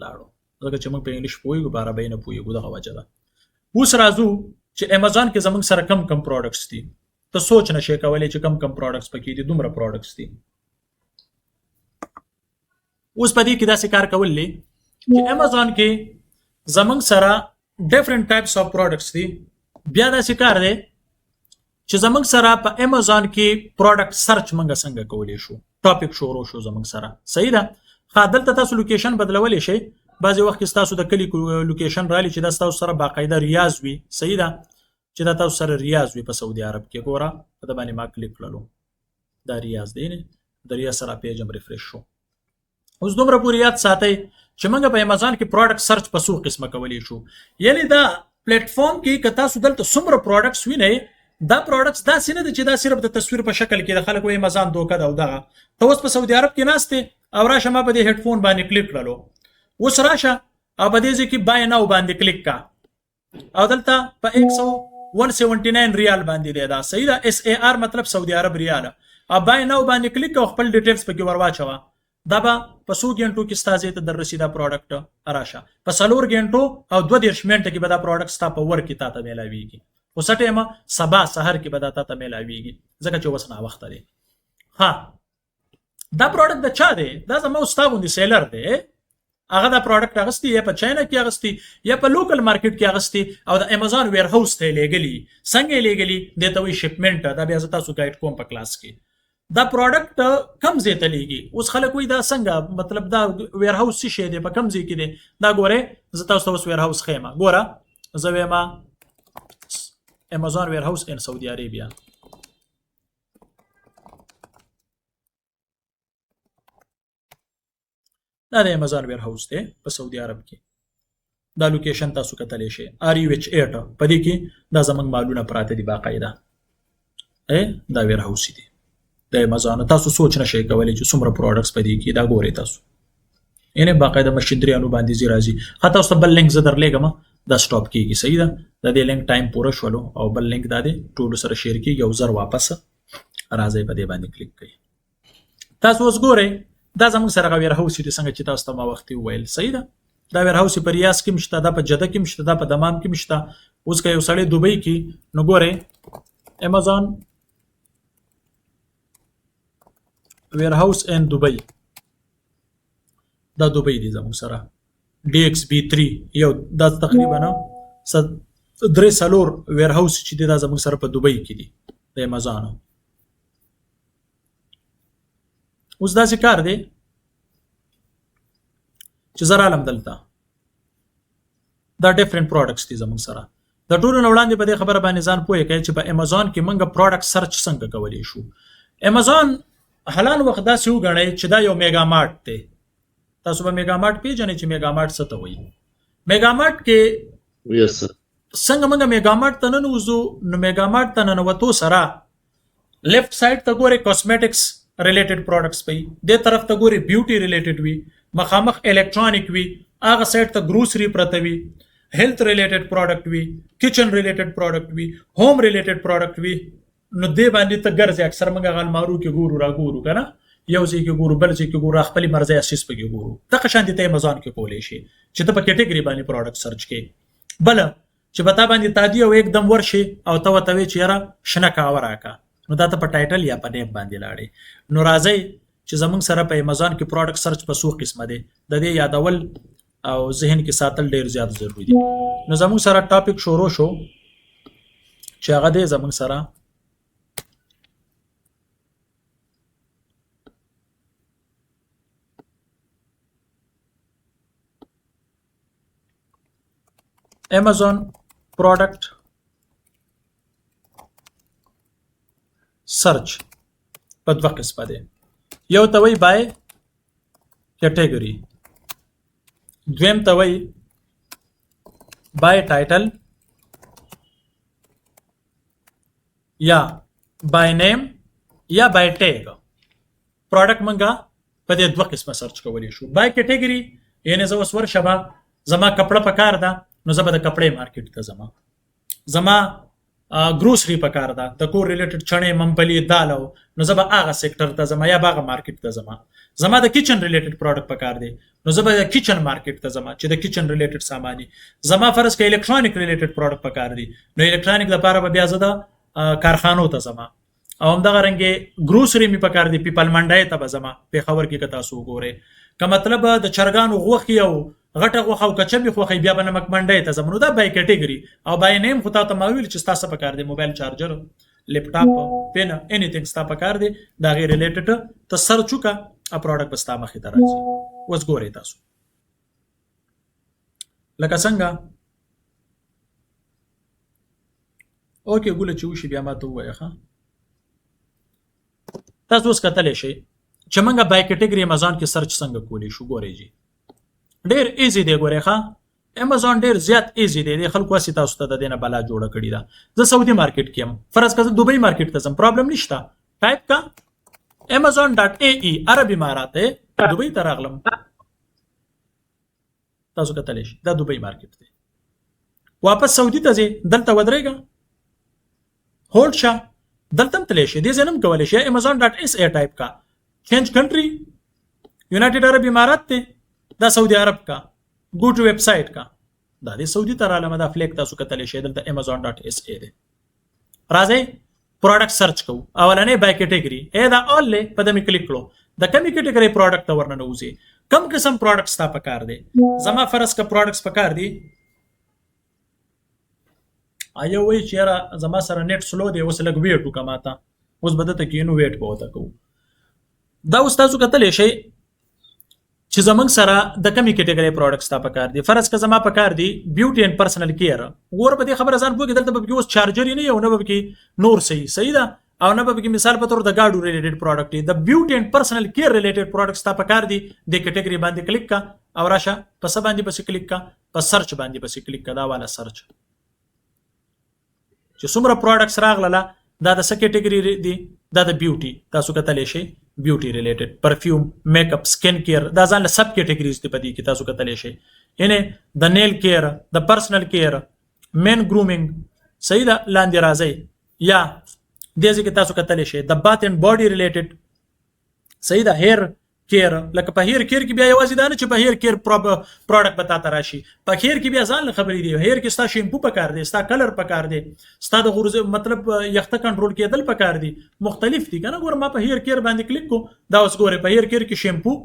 لاړو ځکه چې موږ په انګلیش پوهیږو په عربۍ نه پوهیږو دغه وجه ده. اوس راځو چې امازون کې زموږ سره کم پروډکټس دي. ته سوچ نشې کولی چې کم پروډکټس پکې دي، دومره پروډکټس دي. اوس په دې کې داسې کار کولی چې امازون کې زموږ سره ډیفرنٹ ټایپس اف پروډکټس دي. بیا داسې کار دی چې زموږ سره په امازون کې پروډکټ سرچ موږ څنګه کولی شو. ټاپک شروع شو زموږ سره، صحیح ده. دلته تاسو لوکیشن بدلولی شئ. بعضې وخت کې ستاسو د کلي لوکیشن رالی چې دا ستاسو سره باقاعده ریاض وي، صحیح ده، چې دا تاسو سره ریاض وي په سعودي عرب کې. ګوره په د باندې ما کلیک کړلو، دا ریاض دی، د ریاض سره پیج هم ریفریش شو. اوس دومره پورې یاد ساتئ چې موږ په امازون کې پروډکټ سرچ په څو قسمه کولی شو. یعنې دا پلیټ فارم کې که تاسو دلته څومره پروډکټس وینئ، دا پروډکټس داسې نه ده چې دا صرف د تصویر په شکل کې د خلک وایي امازون دوکه ده او دغه. ته اوس په سعودي عرب کې ناست او راشه ما په دې هیډفون باندې کلیک کړلو. اوس راشه او په دې ځای کې بای ناو باندې کلیک کا او دلته په 179 ریال باندې دی دا، صحیح ده. SAR مطلب سعودي عرب ریال. او بای ناو باندې کلیک او خپل ډیټیلز پکې ورواچوه. دا به په 100 غنټو کې ستاسو ته در رسیدا پروډکټ راشه. په 4 غنټو او 2 منټو کې به دا پروډکټ ستا په ور کې تاته ملاويږي. اوس ټیمه سبا سحر کې به دا تاته ملاويږي ځکه چې وسنه وخت دی. ها دا پروډکټ د چا دی؟ دا زموږ استاد غوندي سیلر دی. هغه دا پروډکټ اغستی یا په چاینا کې اغستی یا په لوکل مارکیټ کې اغستی او د امازون ویر هاوس ته لګلی. څنګه لګلی دته وی شپمنټ دا بیا تاسو ګایډ کوم په کلاس کې. دا پروډکټ کم ځای ته لګي. اوس خلک وی دا څنګه مطلب دا ویر هاوس څه شی دی په کم ځای کې دی؟ دا ګوره زه تاسو ته ویر هاوس خیمه ګوره زه وایم امازون ویر هاوس ان سعودي عربیا. دا د امازون ویر هاوس دی په سعودي عرب کې. دا لوکیشن تاسو کتلی شئ RUH8 په دې کې دا زموږ مالونه پراته دي باقاعده. دا ویر هاوس دی د امازون. تاسو سوچ نشئ کولی چې څومره پروډکټس په دې کې دا ګورئ تاسو. یعنې باقاعده مشندریانو باندې زی راځي. حتی اوس بل لینک زه درلیږم دا سټاپ کیږي، صحیح ده. د دې لینک ټایم پوره شولو او بل لینک دا دی ټولو سره شیر کیږي او زر واپس راځي په دې باندې کلیک کړئ. تاسو اوس ګورئ دا زموږ سره ویر هاوس دی څنګه چې تاسو ته ما وخت ویل، صحیح ده. دا ویر هاوس په ریاض کې مشته، دا په جده کې مشته، دا په دمام کې مشته. اوس که یو سړی دوبۍ کې نو ګورئ امازون ویر هاوس ان دوبۍ، دا دوبۍ دی زموږ سره DXB3 یو دا تقریبا 3 ویر هاوس چې دی دا زموږ سره په دوبۍ کې دی د امازون. اوس داسې کار دی چې زه رالم دلته دا ډیفرنٹ پروډکټس دي زموږ سره. د ټولو نه وړاندې په دې خبره باندې ځان پوهې کړئ چې په امازون کې موږ پروډکټ سرچ څنګه کولی شو. امازون حالان وخت داسې وګڼئ چې دا یو میگا مارټ دی. تاسو به میگا مارټ پیژنئ چې میگا مارټ څه ته وایي. میگا مارټ کې څنګه موږ میگا مارټ ته ننوځو نو میگا مارټ ته ننوتو سره لیفټ سایډ ته ګورئ کاسمیټکس ریلیټډ پروډکټس پي، دې طرف ته ګوري بیوټي ریلیټډ وي، مخامخ الکترونیک وي، هغه سایډ ته ګروسري پرته وي، هیلث ریلیټډ پروډکټ وي، کچن ریلیټډ پروډکټ وي، ہوم ریلیټډ پروډکټ وي. نو دې باندې ته ګرځي اکثر موږ غل مارو کې ګورو را ګورو کنه، یو ځای کې ګورو بل ځای کې ګورو، خپل مرزي اساس پکې ګورو. دغه شان دي ته امازون کې کولې شي چې ته په کټګوري باندې پروډکټ سرچ کې بل چې بتا باندې تادی او एकदम ورشي او ته وتوي چې را شنه کا وراکا نو دا ته په ټایټل یا په نیب باندې لاړې. نو راځي چې زمونږ سره په امازون کې پروډکټ سرچ په څو قسمه دي د دې یادول او ذهن کې ساتل ډیر زیات ضروری دي. نو زمونږ سره ټاپک شروع شو چې هغه دې زمونږ سره Amazon product search په دوه قسمه دي. یو ته وایي بای کټګوري، دویم ته وایي بای ټایټل یا بای نیم یا بای ټیګ. پروډکټ منګه په دې دوه قسمه سرچ کولی شو. بای کټګوري یعنی زه اوس ورشم زما کپړه پکار ده نو زه به د کپړې مارکیټ ته زما ګروسري پکار ده د کور ریلیټډ چڼې ممپلی دال نو زه به هغه سیکټر ته ځم یا هغه مارکیټ ته ځم زما د کچن ریلیټډ پروډکټ پکار دی نو زه به د کچن مارکیټ ته ځم چې د کچن ریلیټډ سامان زما فرض کې الکترونیک ریلیټډ پروډکټ پکار دی نو الکترونیک لپاره به بیا زه د کارخانو ته ځم او همدغه رنګه ګروسري می پکار دی پیپل منډای ته به ځم په خبر کې کتا سو ګوره که مطلب د چرګانو غوخي او غټه غوخه او کچبي خوخي بیا به نمک منډای ته ځم نو دا بای کټګوري او بای نیم خو ته ماویل چې تاسو پکار دی موبایل چارجر لیپټاپ پن انیثینګ ستا پکار دی دا غیر ریلیټډ ته سرچ وکا ا پروډکټ بستا مخې ته راځي وس ګوري تاسو لکه څنګه اوکې ګوله چې وشي بیا ما ته وایې ښه تاسو اوس کتلی شئ چې موږ بای کټګوري امازون کې سرچ څنګه کولی شو ګورئ جی ډېر ایزي دی ګورئ ښه امازون ډېر زیات ایزي دی د خلکو هسې تاسو ته د دې نه بلا جوړه کړې ده زه سعودي مارکیټ کې یم فرض که زه دوبۍ مارکیټ ته ځم پرابلم نشته ټایپ کا amazon.ae عربي امارات دی دوبۍ ته راغلم تاسو کتلی شئ دا دوبۍ مارکیټ دی واپس سعودي ته ځې دلته ودرېږه هولډ شه دلته هم تلی شئ دې ځای نه هم کولی شئ amazon.sa ټایپ کا چینج کنټري یونایټډ عرب امارات دی دا سعودي عرب کا گو ټو ویب سایټ کا دا د سعودي ته رالم دا فلیک تاسو کتلی شئ دلته amazon.sa دی راځئ پروډکټ سرچ کوو اولنې بای کټګوري دا اول له په دمه کلیک کړو د کمی کټګوري پروډکټ ورننه وځي کم قسم پروډکټ ستا پکار دی زما فرض کا پروډکټس پکار دی آیا وای چیرې زما سره نیټ سلو دی اوس لګ ویټ وکما تا اوس بده ته کینو ویټ پوتا کو دا اوس تاسو کتلی شئ چې زمنګ سره د کمی کټګوري پروډکټس تا پکار دی فرض کا زما پکار دی بیوټي اینڈ پرسنل کیر ور به خبره ځان پوګ دلته به اوس چارجر نه یو نه به کې نور صحیح ده او نه به کې مثال په تور د گاډو ریلیټډ پروډکټ دی د بیوټي اینڈ پرسنل کیر ریلیټډ پروډکټس تا پکار دی د کټګوري باندې کلیک کا او راشه په سبا باندې بس کلیک کا په سرچ باندې بس کلیک کا دا والا سرچ چې څومره پروډکټس راغله دا د څه کټګوري دی دا د بیوټي تاسو کتلی شئ بیوټي ریلیټډ پرفیوم میک اپ سکن کیر دا ځان له سب کټګوریز دی پدې کې تاسو کتلی شئ یعنی د نیل کیر د پرسنل کیر مین ګرومینګ صحیح ده لاندې راځي یا دې ځکه تاسو کتلی شئ د بات اینڈ باډي ریلیټډ صحیح ده هیر کیر لکه په هیر کیر کې بیا یوازې دا نه چې په هیر کیر پروډکټ بتا ته راشي په هیر کې بیا ځان له خبرې دی هیر کې ستا شیمپو پکار دی ستا کلر پکار دی ستا د غرزه مطلب یخته کنټرول کېدل پکار دی مختلف دي کنه ګور ما په هیر کیر باندې کلیک کو دا اوس ګوره په هیر کیر کې شیمپو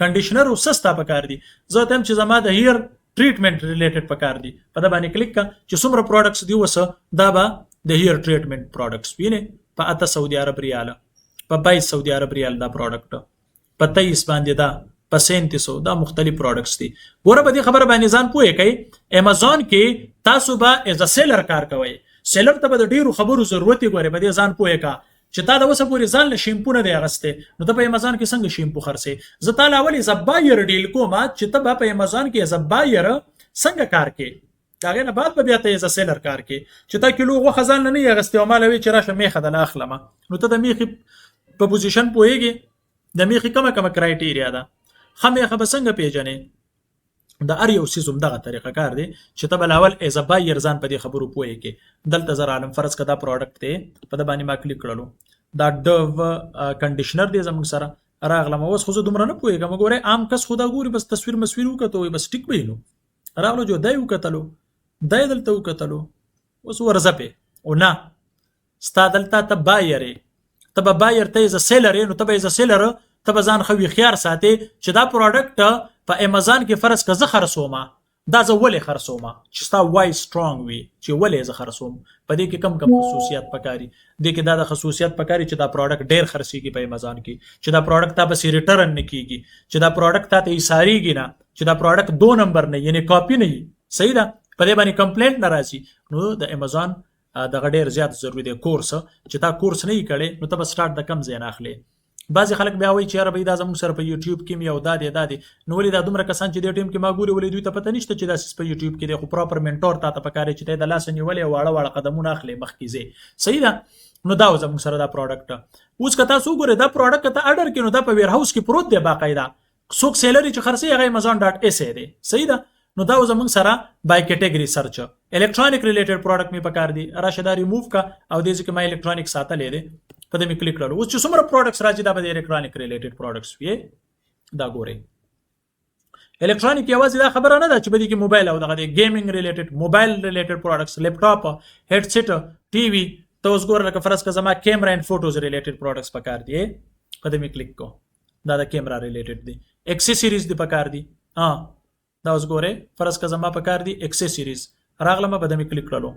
کنډیشنر او سستا پکار دی زه ته چې زما د هیر ټریټمنټ ریلیټډ پکار دی په دا باندې کلیک کا چې څومره پروډکټس دی وسه دا به د هیر ټریټمنټ پروډکټس ویني په اته سعودي عرب ریال په 22 سعودي عرب ریال دا پروډکټ په 23 باندې دا په 3700 دا مختلف پروډکټس دي ګوره په دې خبره باندې ځان پوهه کوي امازون کې تاسو به از ا سیلر کار کوي سیلر ته به ډیرو خبرو ضرورت ګوره په دې ځان پوهه کا چې تا دا وسه پوری ځان له شیمپو نه دی اغسته نو ته په امازون کې څنګه شیمپو خرڅې زه تعالی اولی زبایر ډیل کوم چې ته په امازون کې زبایر څنګه کار کې داغه نه بعد به بیا ته از سیلر کار کې چې تا کیلو غو خزان نه اغسته او مالوي چې راشه میخه د اخلمه نو ته د میخه په پوزیشن پوهیږي د میخه کومه کرایټیریا ده خمه بسنګ پیژنې د ار یو سیزم دغه طریقه کار دی چې ته بل اول از بایر ځان په دې خبرو پوهی کې دلته زر عالم فرض کدا پروډکټ ته په د باندې ما کلیک کړلو دا ډو کنډیشنر دی زموږ سره راغلم اوس خو زه دومره نه پوهیږم ګوره عام کس خدا ګوري بس تصویر مسویر وکړو بس ټیک وینو راغلو جو دای وکړلو دای دلته وکړلو اوس ورزه په او نه ستا دلته ته بایرې ته بایر ته از سیلر نو ته از سیلر ته ځان خو خيار ساتي چې دا پروډکټ په امازون کې فرض که زه خرڅوم دا زه ولې خرڅوم چې ستا وای سترونګ وي چې ولې زه خرڅوم په دې کې کم خصوصیات پکاري دې کې دا د خصوصیات پکاري چې دا پروډکټ ډېر خرڅيږي په امازون کې چې دا پروډکټ ته بس ریټرن نه کیږي چې دا پروډکټ ته ایساریږي نه چې دا پروډکټ 2 نمبر نه یعنی کاپی نه صحیح ده په دې باندې کمپلینټ ناراضي نو د امازون د ډېر زیات ضروري دی کورس چې دا کورس نه کړي نو ته بس سٹارټ د کم ځای نه اخلي بعضی خلک بیا وایي چې یاره به دا زموږ سره په یوټیوب کې یو دادې نو ولې دا دومره کسان چې د ټیم کې ما ګوري ولې دوی ته پته نشته چې دا په یوټیوب کې د خو پراپر منټور ته پکاره چې د لاس نیولې واړه قدمونه اخلي مخکې زی صحیح ده نو دا زموږ سره دا پروډکټ اوس کته سو ګوره دا پروډکټ ته اډر کینو دا په ویر هاوس کې پروت دی باقاعده څوک سیلری چې خرڅي هغه amazon.sa دی صحیح ده نو دا زمونږ سره بای کټګوري سرچ الکترونیک ریلیټډ پروډکټ می پکار دی راشه دا ریموو کا او دې ځکه ما الکترونیک ساتلې ده په دې می کلیک کړو اوس چې څومره پروډکټس راځي دا به الکترونیک ریلیټډ پروډکټس وي دا ګوري الکترونیک یوازې دا خبره نه ده چې بده کې موبایل او دغه گیمینګ ریلیټډ موبایل ریلیټډ پروډکټس لیپټاپ هډ سیټ ټي وي ته اوس ګور لکه فرض کا زما کیمرا اینڈ فوټوز ریلیټډ پروډکټس پکار دی په دې می کلیک کو دا د کیمرا ریلیټډ دی ایکسسوریز دی پکار دی ها دا اوس ګوره فرض کا زما پکار دی ایکسسوریز راغلم په دې می کلیک کړلو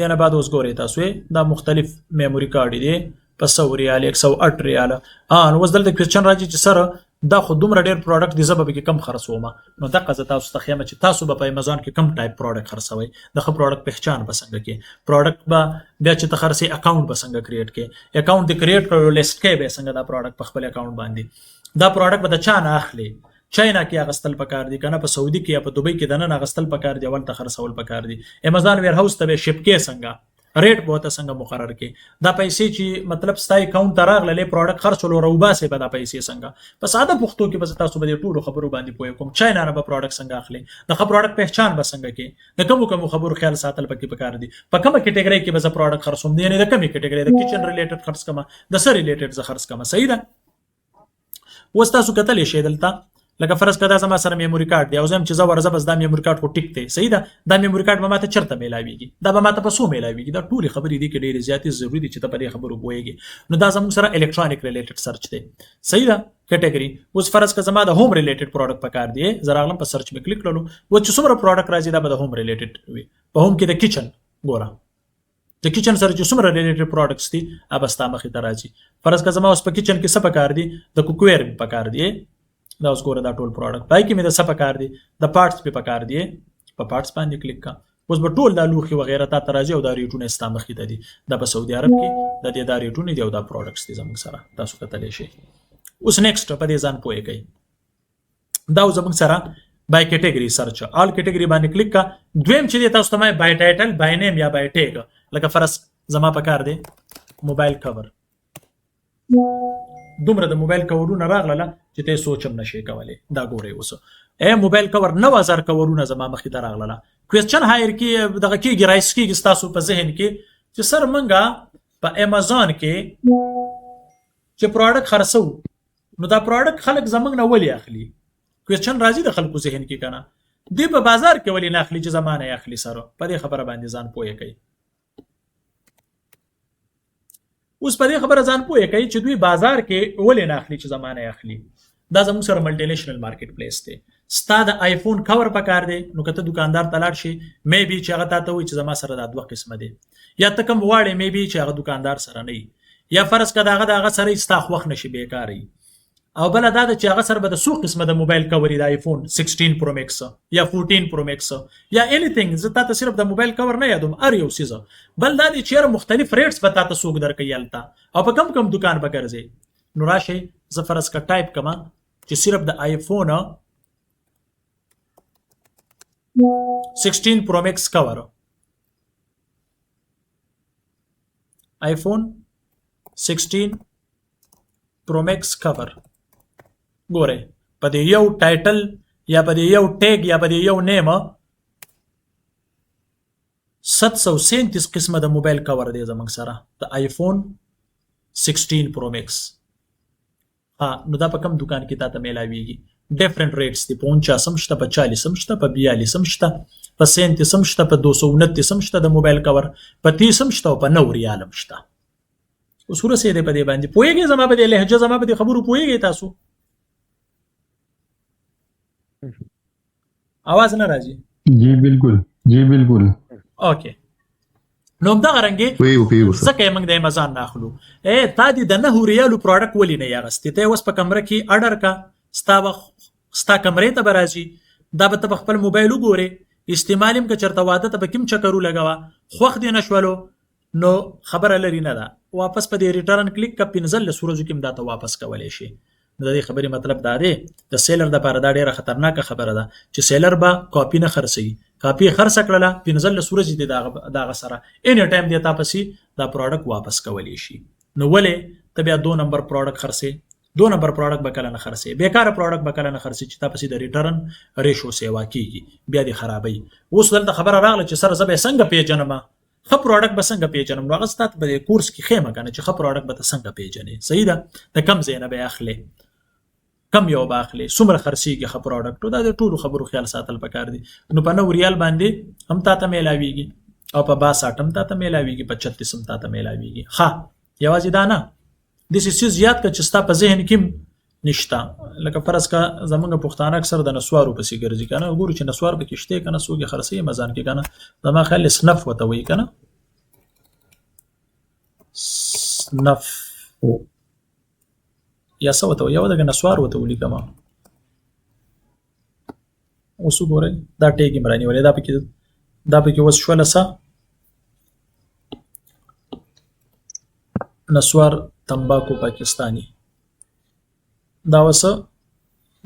دینه بعد اوس ګوره تاسو دا مختلف میموري کارت دی په 100 ریال 108 ریال نو اوس دلته کوېسچن راځي چې سره دا خو دومره ډېر پروډکټ دی زبه کې کم خرڅوم نو دغه ځ تاسو ته خیمه چې تاسو په امازون کې کم ټایپ پروډکټ خرڅوي دغه پروډکټ پہچان بسنګ کې پروډکټ با بیا چې ته خرڅي اکاونټ بسنګ کریټ کې اکاونټ دی کریټ کړو لیست کې به څنګه دا پروډکټ په خپل اکاونټ باندې دا پروډکټ به چا نه اخلي چاینا کې اغستل پکار دي کنه په سعودي کې یا په دوبۍ کې دنه اغستل پکار دي اول ته خرڅول پکار دي امازون ویر هاوس ته شپ کې څنګه ریټ به ته څنګه مقرر کې دا پیسې چې مطلب ستای اکاونټ ته راغله پروډکټ خرڅولو روباسه به دا پیسې څنګه په ساده پښتو کې بس تاسو به ټولو خبرو باندې پوهه کوم چاینا نه به پروډکټ څنګه اخلي د پروډکټ پہچان به څنګه کې د کوم خبرو خیال ساتل پکې پکار دي په کومه کټګوري کې به پروډکټ خرڅوم دي نه د کومه کټګوري د کچن ریلیټډ خرڅ کما د سر ریلیټډ ز خرڅ کما صحیح ده وس تاسو کتل شي دلته لکه فرض کړه زما سره میموري کارت دی او زم چې زه ورزه بس دا میموري کارت خو ټیک دی صحیح ده دا میموري کارت به ماته چرته میلاویږي دا به ماته په سو میلاویږي دا ټول خبرې دي کې ډېرې زیاتې ضروری دي چې ته په دې خبرو پوهیږي نو دا زموږ سره الکترونیک ریلیټډ سرچ دی صحیح ده کټګوري اوس فرض کړه زما د ہوم ریلیټډ پروډکټ پکار دی زه راغلم په سرچ می کلیک کړلو و چې څومره پروډکټ راځي دا به د ہوم ریلیټډ وي په ہوم کې د کچن ګوره د کچن سره چې څومره ریلیټډ پروډکټس دي ابستا مخې ته راځي فرض کړه زما اوس په کچن کې څه پکار دي د کوکویر پکار دی دا اوس ګوره دا ټول پروډکټ پای کې مې د څه پکار دی د پارټس په پکار دی په پارټس باندې کلیک کا اوس به ټول دا لوخي وغیرہ تا راځي او دا ریټونه استامخې ته دي دا په سعودي عرب کې د دې دا ریټونه دی او دا پروډکټس دي زموږ سره تاسو کتلی شي اوس نیکسټ په دې ځان پوهه کوي دا زموږ سره بای کټګوري سرچ آل کټګوري باندې کلیک کا دویم چې تاسو ته بای ټایټل بای نیم یا بای ټیګ لکه فرض زما پکار دی موبایل کور دومره د موبایل کورونه راغله چې ته سوچم نشي کولای دا ګوري اوس موبایل کور 9000 کورونه زما مخې ته راغله کوېسچن هایر کې دغه کېږي رایس کېږي تاسو په ذهن کې چې سر منګه په امازون کې چې پروډکټ خرڅو نو دا پروډکټ خلک زمنګ نه ولې اخلي کوېسچن راځي د خلکو ذهن کې کنه دی په بازار کې ولې نه اخلي چې زمانه یې اخلي سره په دې خبره باندې ځان پوهه کوي اوس په دې خبره ځان پوهه کوي چې دوی بازار کې ولې نه اخلي چې زمانه یې اخلي دا زموږ سره ملټي نېشنل مارکیټ پلیس دی ستا د آیفون کور پکار دی نو کته دکاندار تلاړ شي مې بي چې هغه تاسو وي چې زما سره د دوه قسمه دي یا ته کوم واړې مې بي چې هغه دکاندار سره نه یا فرض کړه هغه سره استاخ وخت نشي بیکاري او بل دا چې هغه سره به د سو قسمه د موبایل کور دی آیفون 16 پرو میکس یا 14 پرو میکس یا انیثینګ زه تاسو صرف د موبایل کور نه یادوم ار یو سیزه بل دا چې چیرې مختلف ریټس به تاسو سوق درکې یالتا او په کم کم دکان به ګرځي نو راشي زه فرض کا ټایپ کما چې صرف د آیفون 16 پرو میکس کور آیفون 16 پرو میکس کور ګوره په دې یو ټایټل یا په دې یو ټیګ یا په دې یو نیم 737 قسمه د موبایل کور دی زمنګ سره د آیفون 16 پرو میکس نو دا په کوم دکان کې تاسو میلاویږي ډیفرنٹ ریټس دي 50 سم شته په 40 سم شته په 42 سم شته په 37 سم شته په 229 سم شته د موبایل کور په 30 سم شته په 9 ریال شته اوس ورسې دې په دې باندې پوهیږئ زما په دې لهجه زما په دې خبرو پوهیږئ تاسو आवाज نه راځي जी बिल्कुल اوکے نو دا غرانګي ځکه موږ د امازون نه اخلو تا دې د 9 ریالو پروډکټ ولې نه یاغستې ته اوس په کمره کې اډر کا ستا کمرې ته برازي دا به په خپل موبایل وګوري استعمالیم که چرته واده ته به کوم چکرو لګوا خوخ دې نشولو نو خبره لري نه ده واپس په دې ریټرن کلیک کا پنځل سورزو کې مدا ته واپس کولای شي نو د دې خبرې مطلب دا دی د سیلر د لپاره دا ډیره خطرناکه خبره ده چې سیلر به کاپی نه خرڅي کاپی خرڅ کړله پنځل سورزي دې دا سره اني ټایم دې تاسو دا پروډکټ واپس کولای شي نو ولې ته بیا 2 نمبر پروډکټ خرڅي 2 نمبر پروډکټ به کله نه خرڅي بیکاره پروډکټ به کله نه خرڅي چې تاسو د ریټرن ریشو سیوا کیږي بیا د خرابي اوس دلته خبره راغله چې سره زبې څنګه پیژنم خو پروډکټ به څنګه پیژنم نو هغه ستاسو په کورس کې خېمه کنه چې خو پروډکټ به څنګه پیژنې صحیح ده د کم زینه به اخلي کم یو باخلي څومره خرڅيږي خو پروډکټ دا د ټولو خبرو خیال ساتل پکار دي نو په 9 ریال باندې هم تاسو میلاويږي او په 62 هم تاسو میلاويږي په 36 هم تاسو میلاويږي ها یوازې دا نه د سیس زیات ک چې تاسو په ذهن کې نشتا لکه فرض کا زمونږ پښتانه اکثر د نسوارو پسې ګرځي کنه وګورو چې نسوار به کېشته کنه سوګي خرڅي مزان کې کنه زما خیال سنف وته وی کنه سنف یا څه وته یو دغه نسوار وته ولیکما اوس وګورئ دا ټیګ مرانی ولې دا پکې وس شو لسه نسوار تمباکو پاکستانی دا وسه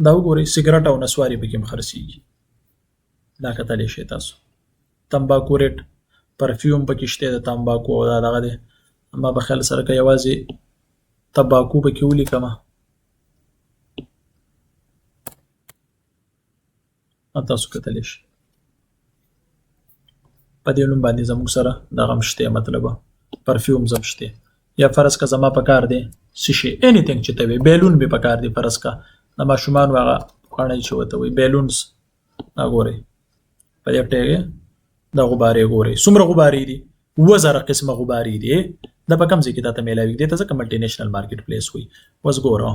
دا وګورئ سیګریټ او نسواري پکې مخرسيږي دا کتلې شي تاسو تمباکو ریټ پرفیوم پکې شته د تمباکو او دا دغه دی اما په خیال سره کې یوازې تمباکو پکې ولیکما تاسو کتلې شي په دې لوم باندې زموږ سره دغه مشته مطلب پرفیوم زمشته یا فرض کا زما پکار دی سشي انیثینګ چې ته وی بیلون به پکار دی فرض کا د ماشومان واغه خانه چې وته وی بیلونز اګوري په دې ټیګه د غبارې ګوري څومره غبارې دي 2000 قسمه غبارې دي د په کم ځای کې ته میلاوي دي ته ځکه ملټي نېشنل مارکیټ پلیس وي وس ګورو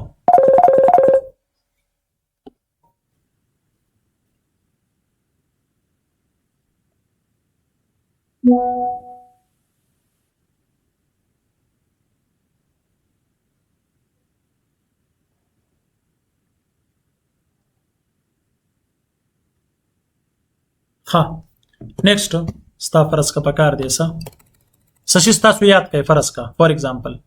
ها नेक्स्ट स्ता फर्ज का पकार दे सा सशी स्ता याद का फर्ज का फॉर एग्जांपल